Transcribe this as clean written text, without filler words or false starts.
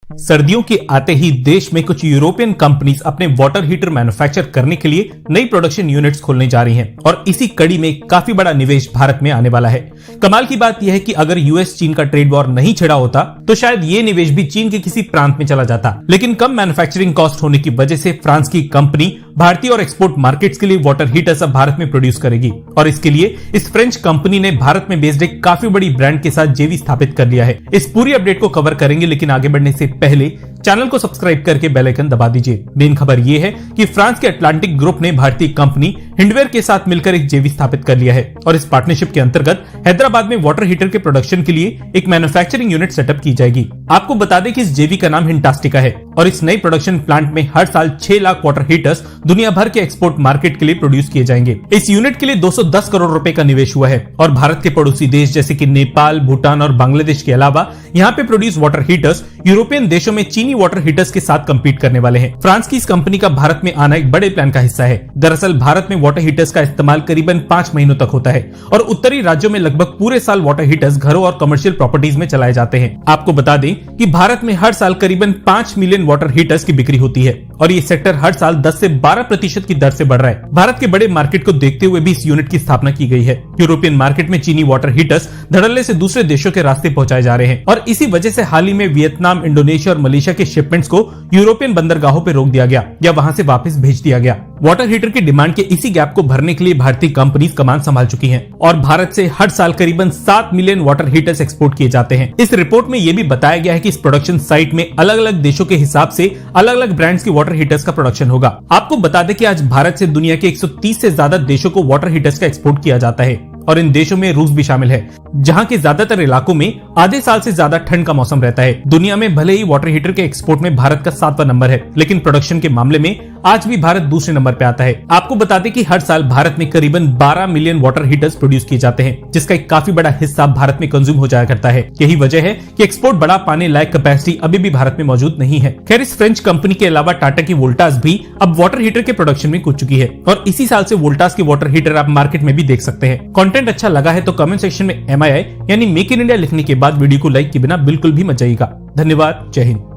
सर्दियों के आते ही देश में कुछ यूरोपियन कंपनीज अपने वाटर हीटर मैन्युफैक्चर करने के लिए नई प्रोडक्शन यूनिट्स खोलने जा रही हैं और इसी कड़ी में काफी बड़ा निवेश भारत में आने वाला है। कमाल की बात यह है कि अगर यूएस चीन का ट्रेड वॉर नहीं छिड़ा होता तो शायद ये निवेश भी चीन के किसी प्रांत में चला जाता, लेकिन कम मैन्युफैक्चरिंग कॉस्ट होने की वजह से फ्रांस की कंपनी भारतीय और एक्सपोर्ट मार्केट्स के लिए वाटर हीटर्स अब भारत में प्रोड्यूस करेगी और इसके लिए इस फ्रेंच कंपनी ने भारत में बेस्ड एक काफी बड़ी ब्रांड के साथ जेवी स्थापित कर लिया है। इस पूरी अपडेट को कवर करेंगे, लेकिन आगे बढ़ने से पहले चैनल को सब्सक्राइब करके बेल आइकन दबा दीजिए। मेन खबर यह है कि फ्रांस के अटलांटिक ग्रुप ने भारतीय कंपनी हिंडवेयर के साथ मिलकर एक जेवी स्थापित कर लिया है और इस पार्टनरशिप के अंतर्गत हैदराबाद में वाटर हीटर के प्रोडक्शन के लिए एक मैन्युफैक्चरिंग यूनिट सेटअप की जाएगी। आपको बता दें कि इस जेवी का नाम हिंटास्टिका है और इस नई प्रोडक्शन प्लांट में हर साल 6 लाख वाटर हीटर्स दुनिया भर के एक्सपोर्ट मार्केट के लिए प्रोड्यूस किए जाएंगे। इस यूनिट के लिए 210 करोड़ रुपए का निवेश हुआ है और भारत के पड़ोसी देश जैसे कि नेपाल, भूटान और बांग्लादेश के अलावा यहाँ पे प्रोड्यूस वाटर हीटर्स यूरोपियन देशों में चीनी वाटर हीटर्स के साथ कम्पीट करने वाले हैं। फ्रांस की इस कंपनी का भारत में आना एक बड़े प्लान का हिस्सा है। दरअसल भारत में वाटर हीटर्स का इस्तेमाल करीबन 5 महीनों तक होता है और उत्तरी राज्यों में लगभग पूरे साल वाटर हीटर्स घरों और कमर्शियल प्रॉपर्टीज में चलाए जाते हैं। आपको बता दें कि भारत में हर साल करीबन 5 मिलियन वाटर हीटर्स की बिक्री होती है और ये सेक्टर हर साल 10 से 12% की दर से बढ़ रहा है। भारत के बड़े मार्केट को देखते हुए भी इस यूनिट की स्थापना की गई है। यूरोपियन मार्केट में चीनी वाटर हीटर्स धड़ल्ले से दूसरे देशों के रास्ते पहुंचाए जा रहे हैं और इसी वजह से हाल ही में वियतनाम, इंडोनेशिया और मलेशिया के शिपमेंट्स को यूरोपियन बंदरगाहों पर रोक दिया गया या वहां से वापस भेज दिया गया। वाटर हीटर की डिमांड के इसी गैप को भरने के लिए भारतीय कंपनीज कमान संभाल चुकी हैं और भारत से हर साल करीबन 7 मिलियन वाटर हीटर्स एक्सपोर्ट किए जाते हैं। इस रिपोर्ट में यह भी बताया गया है कि इस प्रोडक्शन साइट में अलग अलग देशों के हिसाब से अलग अलग ब्रांड्स की वाटर हीटर्स का प्रोडक्शन होगा। आपको बता दें कि आज भारत से दुनिया के 130 से ज्यादा देशों को वाटर हीटर्स का एक्सपोर्ट किया जाता है और इन देशों में रूस भी शामिल है, जहां के ज्यादातर इलाकों में आधे साल से ज्यादा ठंड का मौसम रहता है। दुनिया में भले ही वाटर हीटर के एक्सपोर्ट में भारत का 7वां नंबर है, लेकिन प्रोडक्शन के मामले में आज भी भारत दूसरे नंबर पे आता है। आपको बता दें कि हर साल भारत में करीबन 12 मिलियन वाटर हीटर्स प्रोड्यूस किए जाते हैं, जिसका एक काफी बड़ा हिस्सा भारत में कंज्यूम हो जाया करता है। यही वजह है कि एक्सपोर्ट बढ़ा पाने लायक कैपेसिटी अभी भी भारत में मौजूद नहीं है। खैर, इस फ्रेंच कंपनी के अलावा टाटा की वोल्टास भी अब वाटर हीटर के प्रोडक्शन में कूद चुकी है और इसी साल से वोल्टास के वाटर हीटर आप मार्केट में भी देख सकते हैं। कंटेंट अच्छा लगा है तो कमेंट सेक्शन में MII यानी मेक इन इंडिया लिखने के बाद वीडियो को लाइक के बिना बिल्कुल भी मत जाइएगा। धन्यवाद। जय हिंद।